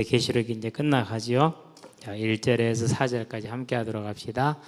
계시록이 이제 끝나가지요. 자, 1절에서 4절까지 함께 하도록 합시다.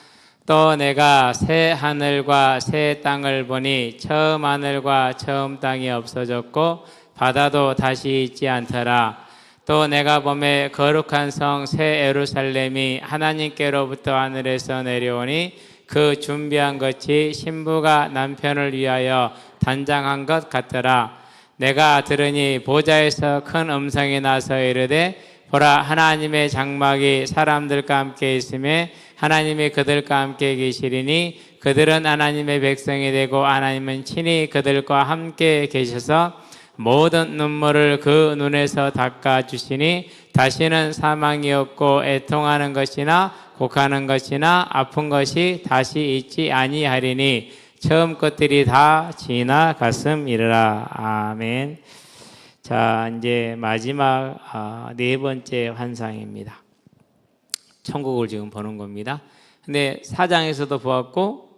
또 내가 새 하늘과 새 땅을 보니 처음 하늘과 처음 땅이 없어졌고 바다도 다시 있지 않더라. 또 내가 보매 거룩한 성 새 예루살렘이 하나님께로부터 하늘에서 내려오니 그 준비한 것이 신부가 남편을 위하여 단장한 것 같더라. 내가 들으니 보좌에서 큰 음성이 나서 이르되 보라, 하나님의 장막이 사람들과 함께 있으며 하나님이 그들과 함께 계시리니 그들은 하나님의 백성이 되고 하나님은 친히 그들과 함께 계셔서 모든 눈물을 그 눈에서 닦아주시니 다시는 사망이 없고 애통하는 것이나 곡하는 것이나 아픈 것이 다시 있지 아니하리니 처음 것들이 다 지나갔음이라. 아멘. 자, 이제 마지막 네 번째 환상입니다. 천국을 지금 보는 겁니다. 근데 4장에서도 보았고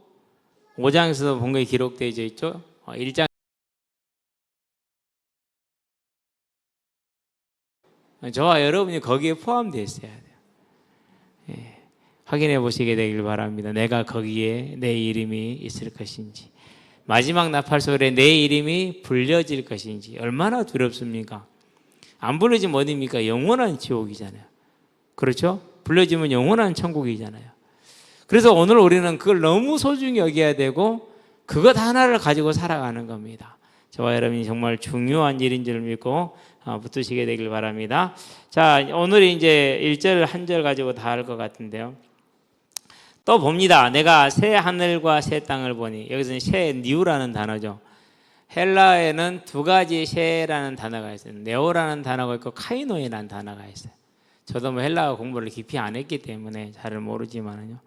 5장에서도 본 게 기록되어 있죠. 1장 저와 여러분이 거기에 포함되어 있어야 돼요. 예, 확인해 보시게 되길 바랍니다. 내가 거기에 내 이름이 있을 것인지, 마지막 나팔소리에 내 이름이 불려질 것인지. 얼마나 두렵습니까? 안 불려지면 어디입니까? 영원한 지옥이잖아요. 그렇죠? 불려지면 영원한 천국이잖아요. 그래서 오늘 우리는 그걸 너무 소중히 여겨야 되고 그것 하나를 가지고 살아가는 겁니다. 저와 여러분이 정말 중요한 일인 줄 믿고 붙으시게 되길 바랍니다. 자, 오늘이 이제 1절, 1절 가지고 다 할 것 같은데요. 또 봅니다. 내가 새 하늘과 새 땅을 보니, 여기서는 새 니우라는 단어죠. 헬라에는 두 가지 새라는 단어가 있어요. 네오라는 단어가 있고 카이노이라는 단어가 있어요. 저도 뭐 헬라어 공부를 깊이 안 했기 때문에 잘 모르지만요.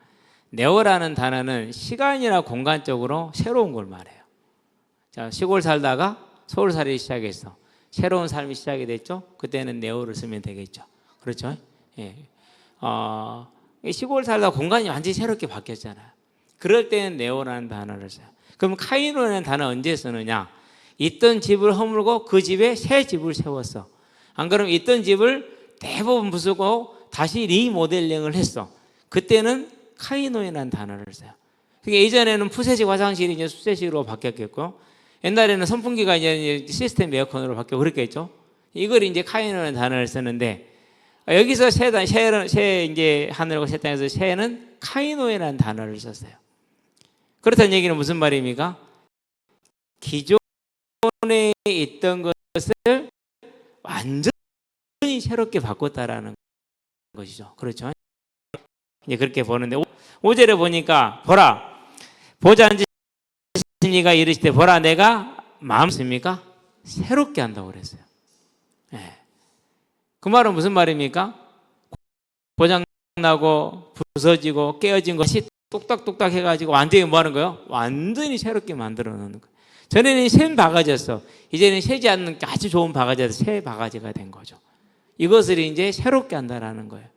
네오라는 단어는 시간이나 공간적으로 새로운 걸 말해요. 자, 시골 살다가 서울 살기 시작했어. 새로운 삶이 시작이 됐죠. 그때는 네오를 쓰면 되겠죠. 그렇죠? 예. 시골 살다 공간이 완전히 새롭게 바뀌었잖아요. 그럴 때는 네오라는 단어를 써요. 그럼 카이노라는 단어 언제 쓰느냐? 있던 집을 허물고 그 집에 새 집을 세웠어. 안 그러면 있던 집을 대부분 부수고 다시 리모델링을 했어. 그때는 카이노라는 단어를 써요. 그러니까 예전에는 푸세식 화장실이 이제 수세식으로 바뀌었겠고, 옛날에는 선풍기가 이제 시스템 에어컨으로 바뀌고 그랬겠죠. 이걸 이제 카이노라는 단어를 쓰는데, 여기서 새 이제 하늘과 새 땅에서 새는 카이노라는 단어를 썼어요. 그렇다는 얘기는 무슨 말입니까? 기존에 있던 것을 완전히 새롭게 바꿨다라는 것이죠. 그렇죠? 이제 그렇게 보는데 5절에 보니까 보라, 보좌 앉으신 이가 이르시되 보라, 내가 마음 씁니까? 새롭게 한다고 그랬어요. 네. 그 말은 무슨 말입니까? 고장나고 부서지고 깨어진 것이 똑딱똑딱 해가지고 완전히 뭐 하는 거예요? 완전히 새롭게 만들어 놓는 거예요. 전에는 새 바가지였어. 이제는 새지 않는 아주 좋은 바가지에서 새 바가지가 된 거죠. 이것을 이제 새롭게 한다라는 거예요.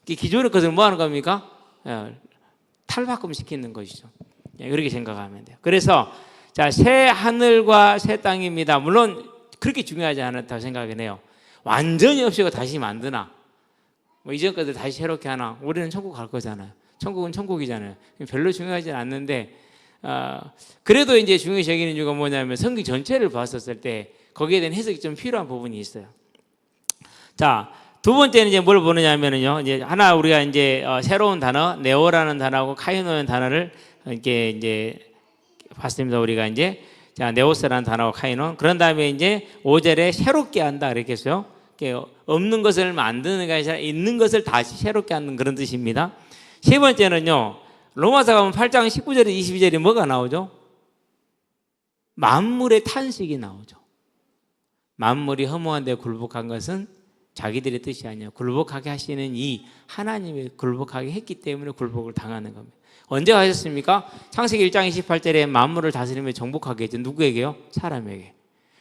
기존의 것을 뭐 하는 겁니까? 탈바꿈 시키는 것이죠. 그렇게 생각하면 돼요. 그래서 자, 새 하늘과 새 땅입니다. 물론 그렇게 중요하지 않다고 생각은 해요. 완전히 없애고 다시 만드나, 뭐 이전 것들 다시 새롭게 하나, 우리는 천국 갈 거잖아요. 천국은 천국이잖아요. 별로 중요하지 않는데, 그래도 이제 중요시 여기는 이유가 뭐냐면 성경 전체를 봤었을 때 거기에 대한 해석이 좀 필요한 부분이 있어요. 자, 두 번째는 이제 뭘 보느냐면요, 이제 하나 우리가 이제 새로운 단어 네오라는 단어하고 카이노라는 단어를 이렇게 이제 봤습니다. 우리가 이제 자, 네오스라는 단어와 카이노. 그런 다음에 이제 5절에 새롭게 한다 이렇게 했어요. 없는 것을 만드는 게 아니라 있는 것을 다시 새롭게 하는 그런 뜻입니다. 세 번째는요, 로마서 가면 8장 19절에 22절에 뭐가 나오죠? 만물의 탄식이 나오죠. 만물이 허무한데 굴복한 것은 자기들의 뜻이 아니에요. 굴복하게 하시는 이 하나님이 굴복하게 했기 때문에 굴복을 당하는 겁니다. 언제 하셨습니까? 창세기 1장 28절에 만물을 다스리며 정복하게 했죠. 누구에게요? 사람에게.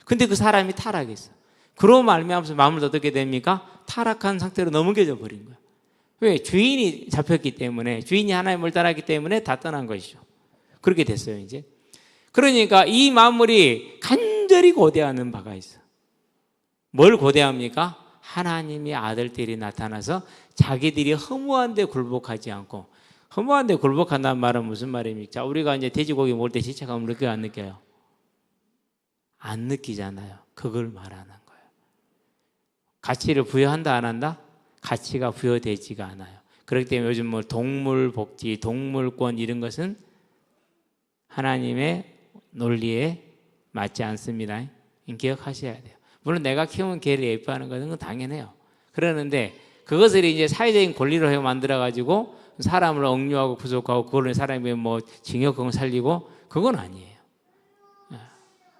근데 그 사람이 타락했어. 그로 말미암아서 만물도 어떻게 됩니까? 타락한 상태로 넘겨져 버린 거예요. 왜? 주인이 잡혔기 때문에, 주인이 하나님을 따랐기 때문에 다 떠난 것이죠. 그렇게 됐어요, 이제. 그러니까 이 만물이 간절히 고대하는 바가 있어. 뭘 고대합니까? 하나님의 아들들이 나타나서 자기들이 허무한 데 굴복하지 않고, 허무한 데 굴복한다는 말은 무슨 말입니까? 자, 우리가 이제 돼지고기 먹을 때 죄책감을 느껴요, 안 느껴요? 안 느끼잖아요. 그걸 말하는 거예요. 가치를 부여한다, 안 한다? 가치가 부여되지가 않아요. 그렇기 때문에 요즘 뭐 동물 복지, 동물권 이런 것은 하나님의 논리에 맞지 않습니다. 기억하셔야 돼요. 물론 내가 키운 개를 예뻐하는 것은 당연해요. 그러는데 그것을 이제 사회적인 권리로 만들어가지고 사람을 억류하고 구속하고 그걸로 사람이 뭐 징역형을 살리고, 그건 아니에요.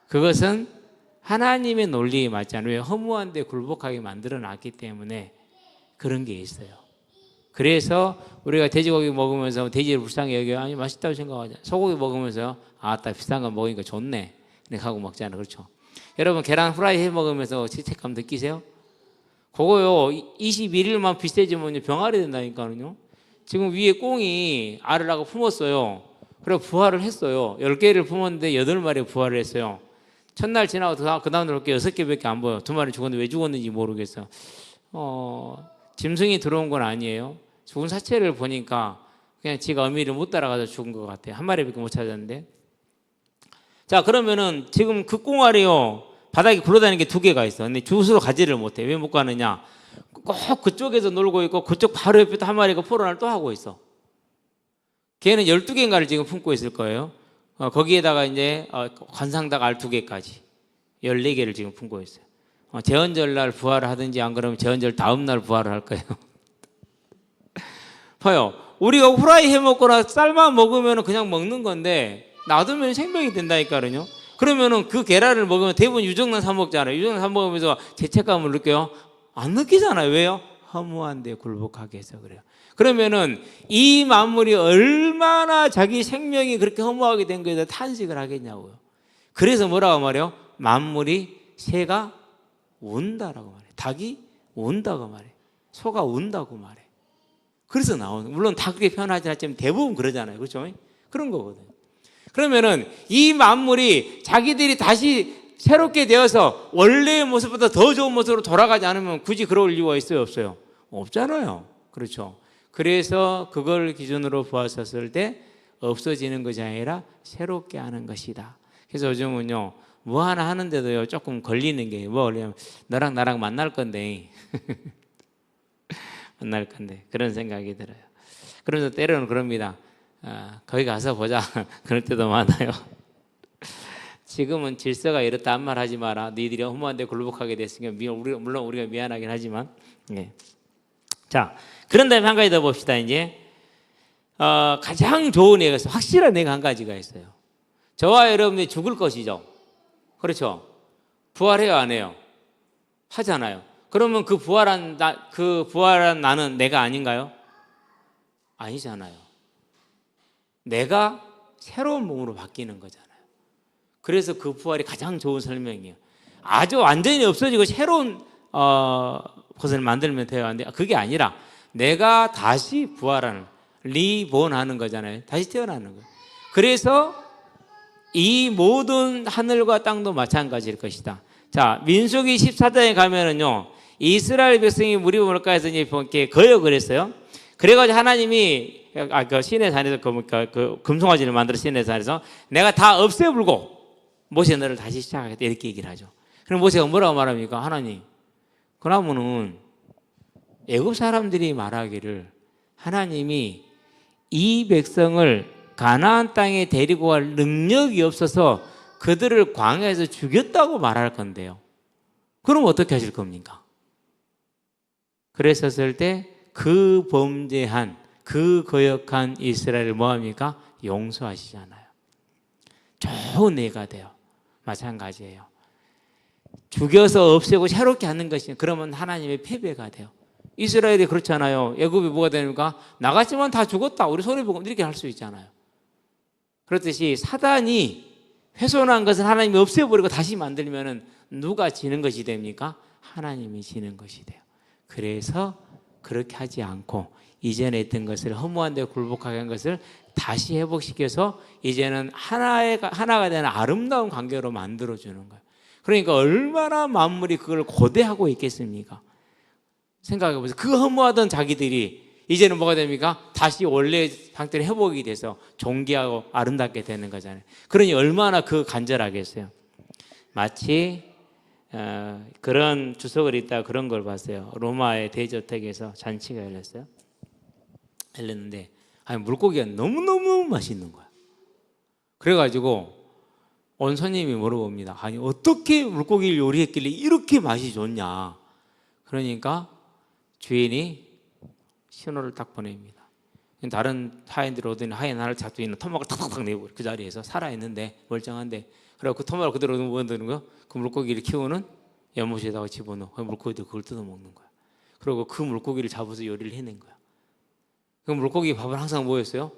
그것은 하나님의 논리에 맞지 않아요. 왜? 허무한 데 굴복하게 만들어 놨기 때문에 그런 게 있어요. 그래서 우리가 돼지고기 먹으면서 돼지를 불쌍히 여겨, 아니 맛있다고 생각하자. 소고기 먹으면서 아따 비싼 거 먹으니까 좋네 이렇게 하고 먹잖아요. 그렇죠? 여러분 계란 후라이 해 먹으면서 죄책감 느끼세요? 그거요 21일만 비슷해지면 병아리 된다니까요. 지금 위에 꽁이 알을 낳고 품었어요. 그래 부화를 했어요. 10개를 품었는데 8마리 부화를 했어요. 첫날 지나고 그 다음날 볼게 6개밖에 안 보여. 2마리 죽었는데 왜 죽었는지 모르겠어. 짐승이 들어온 건 아니에요. 죽은 사체를 보니까 그냥 지가 어미를 못 따라가서 죽은 것 같아요. 한 마리밖에 못 찾았는데. 자, 그러면은 지금 그 꽁알이요 바닥에 굴러다니는 게 2개가 있어. 근데 주스로 가지를 못해. 왜 못 가느냐? 꼭 그쪽에서 놀고 있고 그쪽 바로 옆에 또 한 마리가 포론을 또 하고 있어. 걔는 12개인가를 지금 품고 있을 거예요. 거기에다가 이제 관상닭 알 2개까지 14개를 지금 품고 있어요. 제헌절 날 부활을 하든지 안 그러면 제헌절 다음 날 부활을 할 거예요. 봐요. 우리가 후라이 해 먹거나 쌀만 먹으면 그냥 먹는 건데 놔두면 생명이 된다니까요. 그러면은 그 계란을 먹으면 대부분 유정란 사 먹잖아요. 유정란 사 먹으면서 죄책감을 느껴요? 안 느끼잖아요. 왜요? 허무한 데 굴복하게 해서 그래요. 그러면은 이 만물이 얼마나 자기 생명이 그렇게 허무하게 된 거에 대해서 탄식을 하겠냐고요. 그래서 뭐라고 말해요? 만물이 새가 운다라고 말해. 닭이 운다고 말해. 소가 운다고 말해. 그래서 나오는, 물론 다 그렇게 표현하지 않지만 대부분 그러잖아요. 그렇죠? 그런 거거든요. 그러면은 이 만물이 자기들이 다시 새롭게 되어서 원래의 모습보다 더 좋은 모습으로 돌아가지 않으면 굳이 그럴 이유가 있어요? 없어요? 없잖아요. 그렇죠? 그래서 그걸 기준으로 보았었을 때 없어지는 것이 아니라 새롭게 하는 것이다. 그래서 요즘은요 뭐 하나 하는데도요 조금 걸리는 게 뭐 걸리냐면 너랑 나랑 만날 건데 만날 건데 그런 생각이 들어요. 그러면서 때로는 그럽니다. 거기 가서 보자 그럴 때도 많아요. 지금은 질서가 이렇다 한 말 하지 마라. 너희들이 허무한 데 굴복하게 됐으니까 물론 우리가 미안하긴 하지만 예. 자, 그런 다음에 한 가지 더 봅시다. 이제 가장 좋은 애가 있어요. 확실한 애가 한 가지가 있어요. 저와 여러분이 죽을 것이죠. 그렇죠? 부활해요, 안 해요? 하잖아요. 그러면 그 부활한 나는 내가 아닌가요? 아니잖아요. 내가 새로운 몸으로 바뀌는 거잖아요. 그래서 그 부활이 가장 좋은 설명이에요. 아주 완전히 없어지고 새로운 것을 만들면 돼요. 안 돼요? 그게 아니라 내가 다시 부활하는, 리본하는 거잖아요. 다시 태어나는 거예요. 그래서 이 모든 하늘과 땅도 마찬가지일 것이다. 자, 민수기 14장에 가면은요, 이스라엘 백성이 무리고 물가에서 이렇게 거역을 했어요. 그래가지고 하나님이 그 시내 산에서 그 금송아지를 만들어 시내 산에서 내가 다 없애불고 모세 너를 다시 시작하겠다 이렇게 얘기를 하죠. 그럼 모세가 뭐라고 말합니까? 하나님, 그러면은 애굽 사람들이 말하기를 하나님이 이 백성을 가나안 땅에 데리고 갈 능력이 없어서 그들을 광야에서 죽였다고 말할 건데요. 그럼 어떻게 하실 겁니까? 그랬었을 때 그 범죄한, 그 거역한 이스라엘을 뭐합니까? 용서하시잖아요. 좋은 애가 돼요. 마찬가지예요. 죽여서 없애고 새롭게 하는 것이 그러면 하나님의 패배가 돼요. 이스라엘이 그렇잖아요. 애굽이 뭐가 되니까 나갔지만 다 죽었다. 우리 손해보고 이렇게 할 수 있잖아요. 그렇듯이 사단이 훼손한 것을 하나님이 없애버리고 다시 만들면은 누가 지는 것이 됩니까? 하나님이 지는 것이 돼요. 그래서 그렇게 하지 않고 이전에 했던 것을 허무한 데 굴복하게 한 것을 다시 회복시켜서 이제는 하나가 되는 아름다운 관계로 만들어주는 거예요. 그러니까 얼마나 만물이 그걸 고대하고 있겠습니까? 생각해보세요. 그 허무하던 자기들이 이제는 뭐가 됩니까? 다시 원래 상태로 회복이 돼서 존귀하고 아름답게 되는 거잖아요. 그러니 얼마나 그 간절하겠어요. 마치 그런 주석을 있다가 그런 걸 봤어요. 로마의 대저택에서 잔치가 열렸는데 물고기가 너무너무 맛있는 거야. 그래가지고 온 손님이 물어봅니다. 아니 어떻게 물고기를 요리했길래 이렇게 맛이 좋냐. 그러니까 주인이 신호를 딱 보냅니다. 다른 하인들이 오더니 하인 하나를 잡고 있는 토막을 탁탁탁 내고 그 자리에서 살아있는데 멀쩡한데, 그리고 그 토막을 그대로 넣는 거야. 그 물고기를 키우는 연못에다가 집어넣어. 그 물고기도 그걸 뜯어먹는 거야. 그리고 그 물고기를 잡아서 요리를 해낸 거야. 그 물고기 밥은 항상 뭐였어요?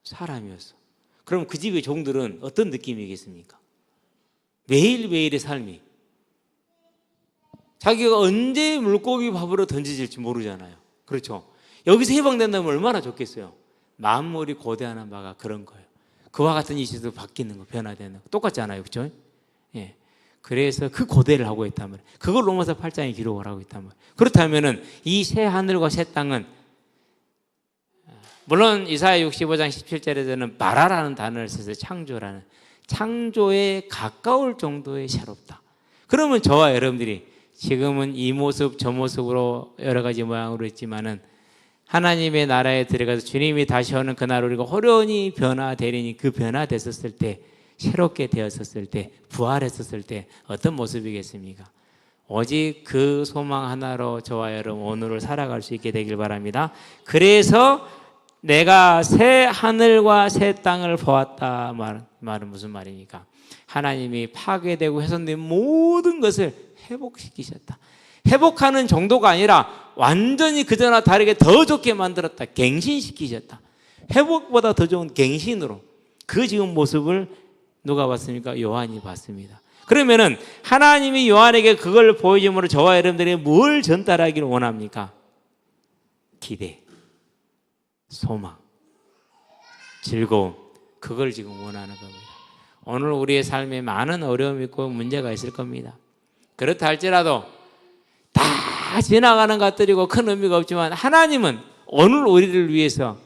사람이었어. 그럼 그 집의 종들은 어떤 느낌이겠습니까? 매일매일의 삶이 자기가 언제 물고기 밥으로 던져질지 모르잖아요. 그렇죠? 여기서 해방된다면 얼마나 좋겠어요. 만물이 고대하는 바가 그런 거예요. 그와 같은 이치도 바뀌는 거, 변화되는 거 똑같지 않아요, 그렇죠? 예. 그래서 그 고대를 하고 있단 말이에요. 그걸 로마서 8장에 기록을 하고 있단 말이에요. 그렇다면은 이 새 하늘과 새 땅은, 물론 이사야 65장 17절에서는 바라라는 단어를 써서 창조라는, 창조에 가까울 정도의 새롭다. 그러면 저와 여러분들이 지금은 이 모습 저 모습으로 여러 가지 모양으로 있지만은 하나님의 나라에 들어가서 주님이 다시 오는 그날 우리가 호련히 변화되리니, 그 변화됐었을 때, 새롭게 되었었을 때, 부활했었을 때 어떤 모습이겠습니까? 오직 그 소망 하나로 저와 여러분 오늘을 살아갈 수 있게 되길 바랍니다. 그래서 내가 새 하늘과 새 땅을 보았다 말은 무슨 말입니까? 하나님이 파괴되고 훼손된 모든 것을 회복시키셨다. 회복하는 정도가 아니라 완전히 그전과 다르게 더 좋게 만들었다. 갱신시키셨다. 회복보다 더 좋은 갱신으로 그 지금 모습을 누가 봤습니까? 요한이 봤습니다. 그러면은 하나님이 요한에게 그걸 보여줌으로 저와 여러분들이 뭘 전달하기를 원합니까? 기대, 소망, 즐거움, 그걸 지금 원하는 겁니다. 오늘 우리의 삶에 많은 어려움이 있고 문제가 있을 겁니다. 그렇다 할지라도 다 지나가는 것들이고 큰 의미가 없지만 하나님은 오늘 우리를 위해서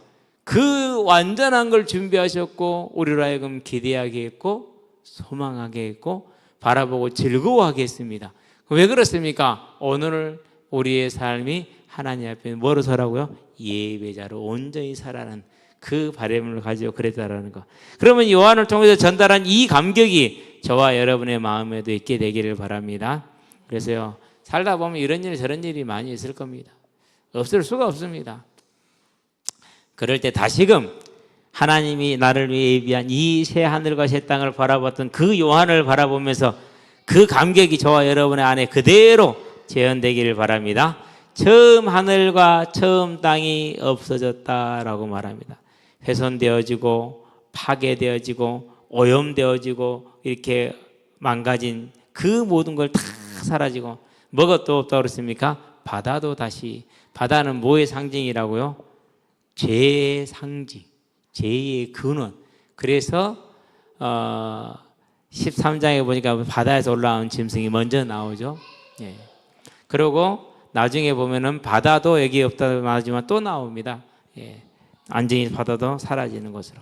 그 완전한 걸 준비하셨고 우리로 하여금 기대하게 했고 소망하게 했고 바라보고 즐거워하게 했습니다. 왜 그렇습니까? 오늘 우리의 삶이 하나님 앞에 뭐로 서라고요? 예배자로 온전히 살아가는 그 바람을 가지고 그랬다라는 거. 그러면 요한을 통해서 전달한 이 감격이 저와 여러분의 마음에도 있게 되기를 바랍니다. 그래서요, 살다 보면 이런 일 저런 일이 많이 있을 겁니다. 없을 수가 없습니다. 그럴 때 다시금 하나님이 나를 위해 예비한 이 새 하늘과 새 땅을 바라봤던 그 요한을 바라보면서 그 감격이 저와 여러분의 안에 그대로 재현되기를 바랍니다. 처음 하늘과 처음 땅이 없어졌다라고 말합니다. 훼손되어지고 파괴되어지고 오염되어지고 이렇게 망가진 그 모든 걸 다 사라지고 뭐가 또 없다고 그랬습니까? 바다도 다시, 바다는 뭐의 상징이라고요? 죄의 상징, 죄의 근원. 그래서 13장에 보니까 바다에서 올라온 짐승이 먼저 나오죠. 예. 그리고 나중에 보면은 바다도 여기 없다고 말하지만 또 나옵니다. 예. 안정이 바다도 사라지는 것으로.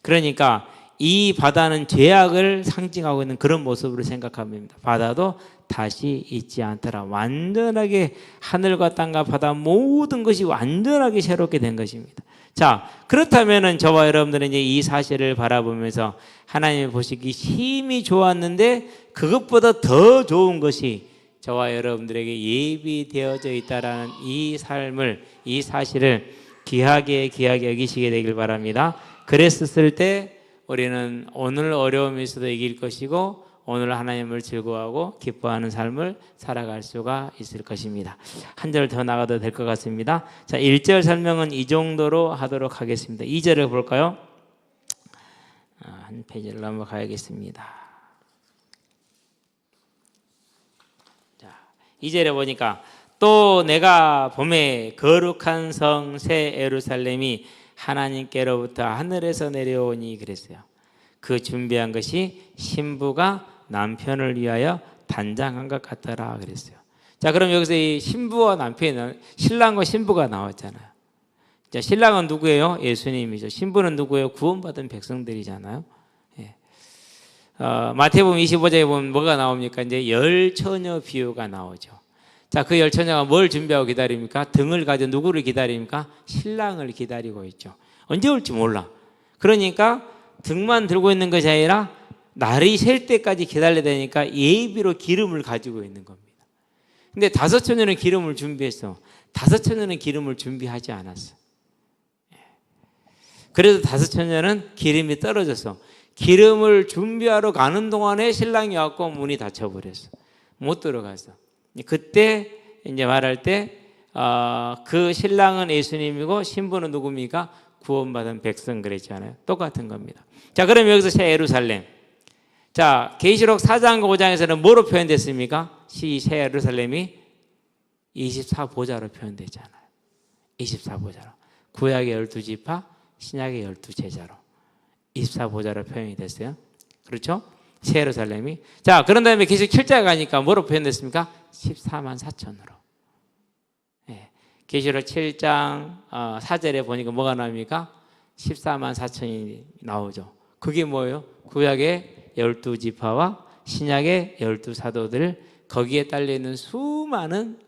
그러니까 이 바다는 죄악을 상징하고 있는 그런 모습으로 생각합니다. 바다도 다시 있지 않더라. 완전하게 하늘과 땅과 바다 모든 것이 완전하게 새롭게 된 것입니다. 자, 그렇다면은 저와 여러분들은 이제 이 사실을 바라보면서 하나님이 보시기 심히 좋았는데 그것보다 더 좋은 것이 저와 여러분들에게 예비되어져 있다라는 이 삶을, 이 사실을 귀하게 여기시게 되길 바랍니다. 그랬을 때 우리는 오늘 어려움이 있어도 이길 것이고 오늘 하나님을 즐거워하고 기뻐하는 삶을 살아갈 수가 있을 것입니다. 한 절 더 나가도 될 것 같습니다. 자, 1절 설명은 이 정도로 하도록 하겠습니다. 2절을 볼까요? 한 페이지를 넘어가야겠습니다. 자, 2절에 보니까 또 내가 봄에 거룩한 성 새 예루살렘이 하나님께로부터 하늘에서 내려오니 그랬어요. 그 준비한 것이 신부가 남편을 위하여 단장한 것 같더라 그랬어요. 자, 그럼 여기서 이 신부와 남편은 신랑과 신부가 나왔잖아요. 자, 신랑은 누구예요? 예수님이죠. 신부는 누구예요? 구원받은 백성들이잖아요. 예. 마태복음 25장에 보면 뭐가 나옵니까? 이제 열 처녀 비유가 나오죠. 자, 그 열 처녀가 뭘 준비하고 기다립니까? 등을 가져 누구를 기다립니까? 신랑을 기다리고 있죠. 언제 올지 몰라. 그러니까 등만 들고 있는 것이 아니라 날이 셀 때까지 기다려야 되니까 예비로 기름을 가지고 있는 겁니다. 근데 다섯 처녀는 기름을 준비했어. 다섯 처녀는 기름을 준비하지 않았어. 그래도 다섯 처녀는 기름이 떨어졌어. 기름을 준비하러 가는 동안에 신랑이 왔고 문이 닫혀버렸어. 못 들어갔어. 그때 이제 말할 때 그 신랑은 예수님이고 신부는 누굽니까? 구원받은 백성 그랬잖아요. 똑같은 겁니다. 자, 그럼 여기서 새 예루살렘. 자, 계시록 4장 5장에서는 뭐로 표현됐습니까? 새 예루살렘이 24보좌로 표현되잖아요. 24보좌로. 구약의 12지파, 신약의 12제자로 24보좌로 표현이 됐어요. 그렇죠? 새 예루살렘이. 자, 그런 다음에 계시록 7장에 가니까 뭐로 표현됐습니까? 14만 4천으로. 예. 계시록 7장 4절에 보니까 뭐가 나옵니까? 14만 4천이 나오죠. 그게 뭐예요? 구약의 12지파와 신약의 12사도들, 거기에 딸려있는 수많은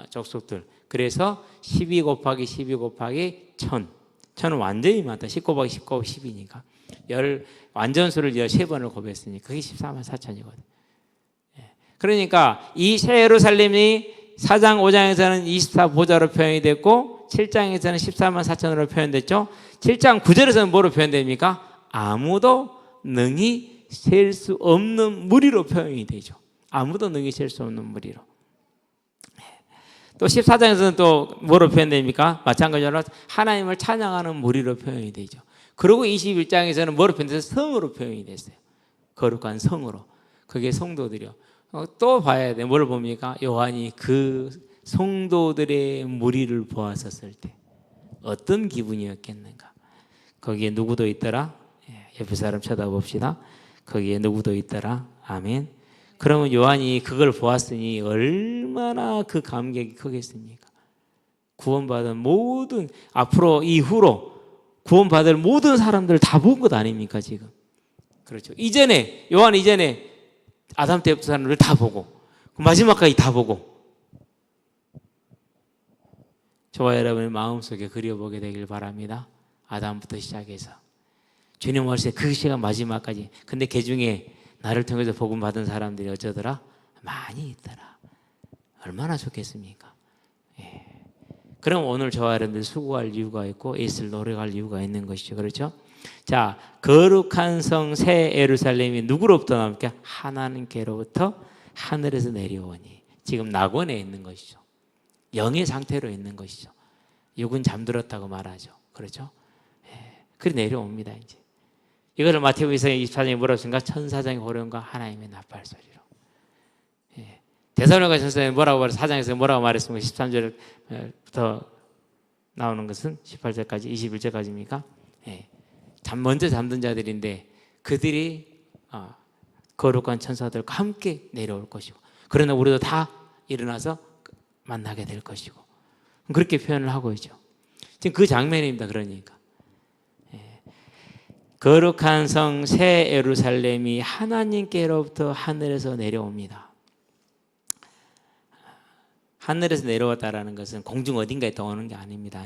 족속들. 그래서 12 곱하기 12 곱하기 1000. 1000은 완전히 많다. 10 곱하기 10 곱하기 10이니까. 완전수를 13번을 곱했으니까 그게 14만 4천이거든. 그러니까 이 새 예루살렘이 4장 5장에서는 24보좌로 표현이 됐고 7장에서는 14만 4천으로 표현됐죠. 7장 9절에서는 뭐로 표현됩니까? 아무도 능히 셀 수 없는 무리로 표현이 되죠. 아무도 능히 셀 수 없는 무리로. 또 14장에서는 또 뭐로 표현됩니까? 마찬가지로 하나님을 찬양하는 무리로 표현이 되죠. 그리고 21장에서는 뭐로 표현돼서 성으로 표현이 됐어요. 거룩한 성으로. 그게 성도들이요. 또 봐야 돼. 뭘 봅니까? 요한이 그 성도들의 무리를 보았었을 때 어떤 기분이었겠는가? 거기에 누구도 있더라? 옆에 사람 쳐다봅시다. 거기에 누구도 있더라? 아멘. 그러면 요한이 그걸 보았으니 얼마나 그 감격이 크겠습니까? 구원받은 모든, 앞으로 이후로 구원받을 모든 사람들 다 본 것 아닙니까 지금? 그렇죠. 이전에 요한 이전에 아담 때부터 사람들 다 보고 마지막까지 다 보고, 저와 여러분의 마음속에 그려보게 되길 바랍니다. 아담부터 시작해서 주님 오실 그 시간 마지막까지. 근데 그 중에 나를 통해서 복음 받은 사람들이 어쩌더라? 많이 있더라. 얼마나 좋겠습니까? 예. 그럼 오늘 저와 여러분들 수고할 이유가 있고 애쓸 노력할 이유가 있는 것이죠. 그렇죠? 자, 거룩한 성 새 예루살렘이 누구로부터 나옵니까? 하나님께로부터 하늘에서 내려오니. 지금 낙원에 있는 것이죠. 영의 상태로 있는 것이죠. 육은 잠들었다고 말하죠. 그렇죠? 예. 그래 내려옵니다. 이제 이거를 마태복음 24장에 뭐라고 했습니까? 천사장의 호령과 하나님의 나팔 소리로. 예. 데살로니가 전서에 뭐라고 말해? 4장에서 뭐라고 말했습니까? 13절부터 나오는 것은 18절까지 21절까지입니까? 예. 먼저 잠든 자들인데 그들이 거룩한 천사들과 함께 내려올 것이고, 그러나 우리도 다 일어나서 만나게 될 것이고, 그렇게 표현을 하고 있죠. 지금 그 장면입니다. 그러니까 거룩한 성 새 예루살렘이 하나님께로부터 하늘에서 내려옵니다. 하늘에서 내려왔다라는 것은 공중 어딘가에 떠오는 게 아닙니다.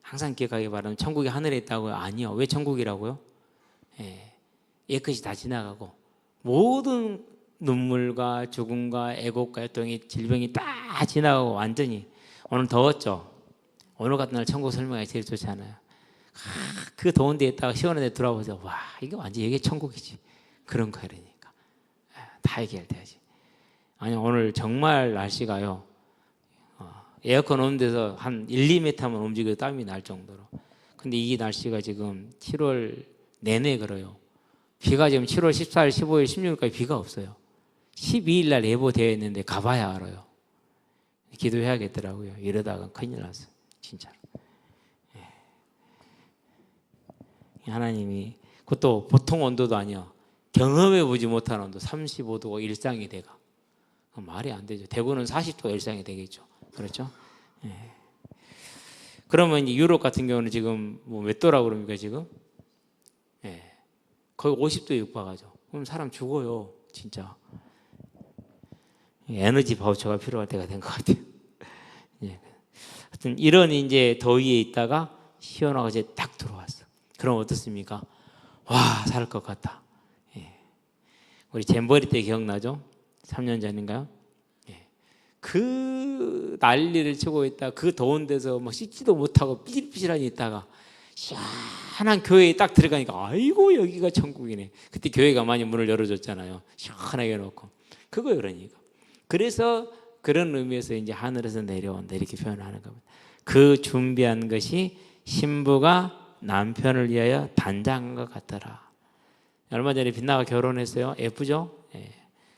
항상 기억하기 바랍니다. 천국이 하늘에 있다고요? 아니요. 왜 천국이라고요? 예끝이 다 지나가고 모든 눈물과 죽음과 애곡과 애통이 질병이 다 지나가고 완전히. 오늘 더웠죠? 오늘 같은 날 천국 설명하기 제일 좋지 않아요? 그 더운 데에 있다가 시원한 데 들어와보세요. 와, 이게 완전 이게 천국이지. 그런 거야. 그러니까 다 해결돼야지. 아니 오늘 정말 날씨가요, 에어컨 없는 데서 한 1, 2m만 움직여도 땀이 날 정도로. 근데 이 날씨가 지금 7월 내내 그래요. 비가 지금 7월 14일, 15일, 16일까지 비가 없어요. 12일 날 예보되어 있는데 가봐야 알아요. 기도해야겠더라고요. 이러다가 큰일 났어요. 진짜로. 하나님이, 그것도 보통 온도도 아니야. 경험해보지 못한 온도, 35도가 일상이 돼가. 말이 안 되죠. 대구는 40도가 일상이 되겠죠. 그렇죠? 예. 그러면 이제 유럽 같은 경우는 지금 뭐 몇 도라고 그럽니까 지금? 예. 거의 50도에 육박하죠. 그럼 사람 죽어요, 진짜. 에너지 바우처가 필요할 때가 된 것 같아요. 예. 하여튼 이런 이제 더위에 있다가 시원하고 이제 딱 들어왔어. 그럼 어떻습니까? 와, 살 것 같다. 예. 우리 잼버리 때 기억나죠? 3년 전인가요? 예. 그 난리를 치고 있다. 그 더운 데서 뭐 씻지도 못하고 삐질삐질하니 있다가 시원한 교회에 딱 들어가니까 아이고 여기가 천국이네. 그때 교회가 많이 문을 열어줬잖아요. 시원하게 놓고. 그거 그러니까. 그래서 그런 의미에서 이제 하늘에서 내려온다 이렇게 표현하는 겁니다. 그 준비한 것이 신부가 남편을 위하여 단장한 것 같더라. 얼마 전에 빛나가 결혼했어요. 예쁘죠? 예.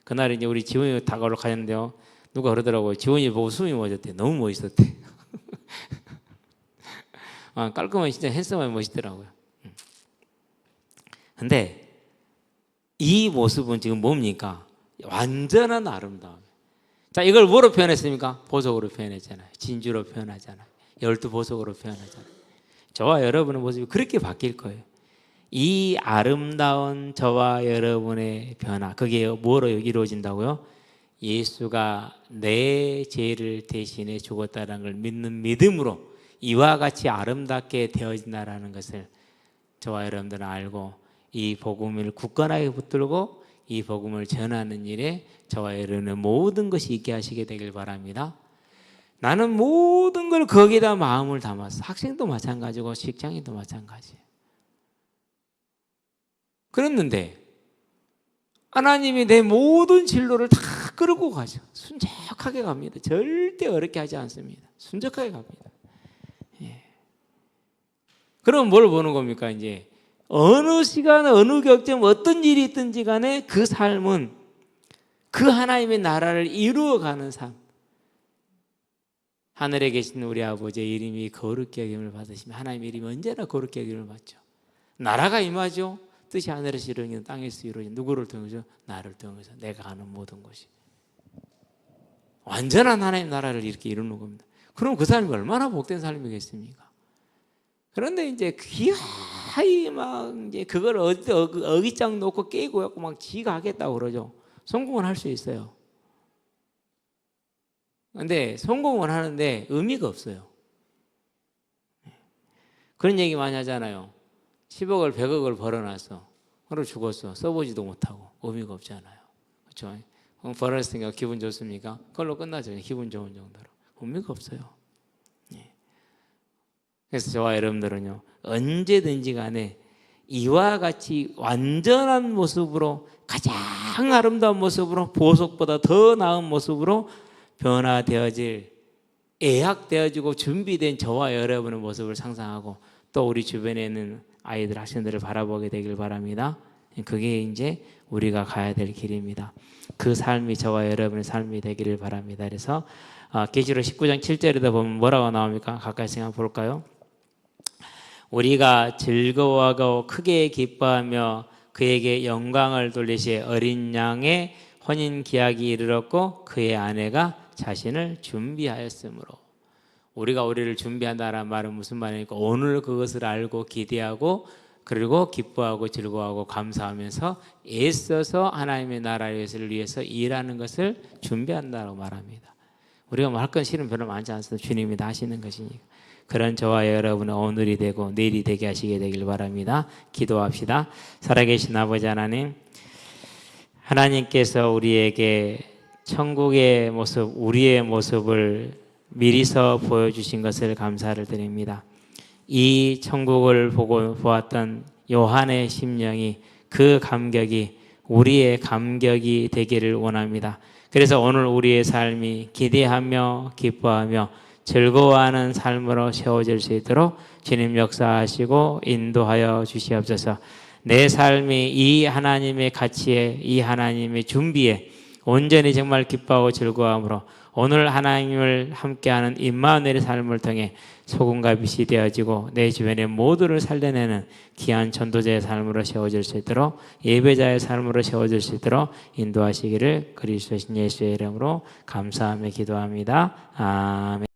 그날 이제 우리 지원이 다 걸어 가셨는데요. 누가 그러더라고요. 지원이 보고 숨이 멎었대. 너무 멋있었대. 아, 깔끔한 진짜 핸섬하게 멋있더라고요. 근데 이 모습은 지금 뭡니까? 완전한 아름다움. 자, 이걸 뭐로 표현했습니까? 보석으로 표현했잖아요. 진주로 표현하잖아요. 12보석으로 표현하잖아요. 저와 여러분의 모습이 그렇게 바뀔 거예요. 이 아름다운 저와 여러분의 변화, 그게 뭐로 이루어진다고요? 예수가 내 죄를 대신해 죽었다는 걸 믿는 믿음으로 이와 같이 아름답게 되어진다는 것을 저와 여러분들은 알고 이 복음을 굳건하게 붙들고 이 복음을 전하는 일에 저와 여러분의 모든 것이 있게 하시게 되길 바랍니다. 나는 모든 걸 거기다 마음을 담았어. 학생도 마찬가지고 직장인도 마찬가지예요. 그랬는데 하나님이 내 모든 진로를 다 끌고 가죠. 순적하게 갑니다. 절대 어렵게 하지 않습니다. 순적하게 갑니다. 예. 그럼 뭘 보는 겁니까? 이제 어느 시간, 어느 격점, 어떤 일이 있든지 간에 그 삶은 그 하나님의 나라를 이루어가는 삶. 하늘에 계신 우리 아버지의 이름이 거룩히 여김을 받으시며 하나님의 이름이 언제나 거룩히 여김을 받죠. 나라가 임하죠. 뜻이 하늘에서 이루어지는 땅에서 이루어지는 누구를 통해서? 나를 통해서 내가 하는 모든 것이. 완전한 하나님의 나라를 이렇게 이루는 겁니다. 그럼 그 사람이 얼마나 복된 삶이겠습니까? 그런데 이제 기하이 막 이제 그걸 어깃장 놓고 깨고 갖고 막 지가 하겠다고 그러죠. 성공은 할 수 있어요. 근데 성공은 하는데 의미가 없어요. 그런 얘기 많이 하잖아요. 10억을 100억을 벌어놨어. 그리고 죽었어. 써보지도 못하고 의미가 없잖아요. 그렇죠? 벌어놨으니까 기분 좋습니까? 그걸로 끝나죠. 기분 좋은 정도로. 의미가 없어요. 그래서 저와 여러분들은요, 언제든지 간에 이와 같이 완전한 모습으로, 가장 아름다운 모습으로, 보석보다 더 나은 모습으로 변화되어질, 예약되어지고 준비된 저와 여러분의 모습을 상상하고 또 우리 주변에 있는 아이들, 학생들을 바라보게 되길 바랍니다. 그게 이제 우리가 가야 될 길입니다. 그 삶이 저와 여러분의 삶이 되기를 바랍니다. 그래서 계시록 19장 7절에다 보면 뭐라고 나옵니까? 가까이 생각 볼까요? 우리가 즐거워하고 크게 기뻐하며 그에게 영광을 돌리시 어린 양의 혼인 기약이 이르렀고 그의 아내가 자신을 준비하였으므로. 우리가 우리를 준비한다는 말은 무슨 말입니까? 오늘 그것을 알고 기대하고 그리고 기뻐하고 즐거워하고 감사하면서 애써서 하나님의 나라를 위해서 일하는 것을 준비한다고 말합니다. 우리가 뭐 할 건 실은 별로 많지 않습니다. 주님이 다 하시는 것이니까. 그런 저와 여러분의 오늘이 되고 내일이 되게 하시게 되길 바랍니다. 기도합시다. 살아계신 아버지 하나님, 하나님께서 우리에게 천국의 모습, 우리의 모습을 미리서 보여주신 것을 감사를 드립니다. 이 천국을 보았던 요한의 심령이, 그 감격이 우리의 감격이 되기를 원합니다. 그래서 오늘 우리의 삶이 기대하며 기뻐하며 즐거워하는 삶으로 세워질 수 있도록 주님 역사하시고 인도하여 주시옵소서. 내 삶이 이 하나님의 가치에, 이 하나님의 준비에 온전히 정말 기뻐하고 즐거워함으로 오늘 하나님을 함께하는 임마누엘의 삶을 통해 소금과 빛이 되어지고 내 주변의 모두를 살려내는 귀한 전도자의 삶으로 세워질 수 있도록 예배자의 삶으로 세워질 수 있도록 인도하시기를 그리스도신 예수의 이름으로 감사하며 기도합니다. 아멘.